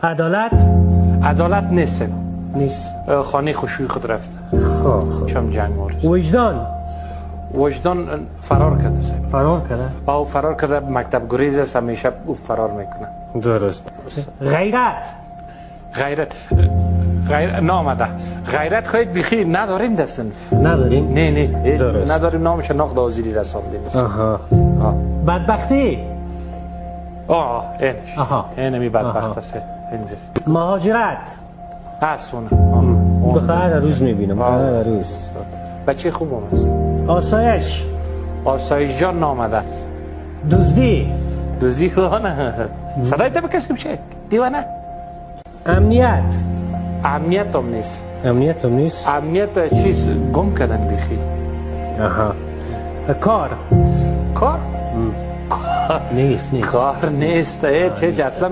عدالت نیست. خانه خوشوی خود رفت. شام جنگ مورد. وجدان فرار کرده. فرار کرده مکتب گریز است، همیشه او فرار میکنه. درست. غیرت نامده. غیرت خواهید بخیر نداریم در صنف. نداریم؟ نه درست. نداریم، نامش نقد آزیری رساندیم. بدبختی اینمی بدبخت است. مهاجرت اونه. بخیر روز میبینم. روز بچه خوب هم است. آسایش جان نامده. دزدی نه. صدای تا بکشم چه دیوانه. امنیت هم نیست. امنیت چیز گم کردن بخی. کار نیست. چه اصلا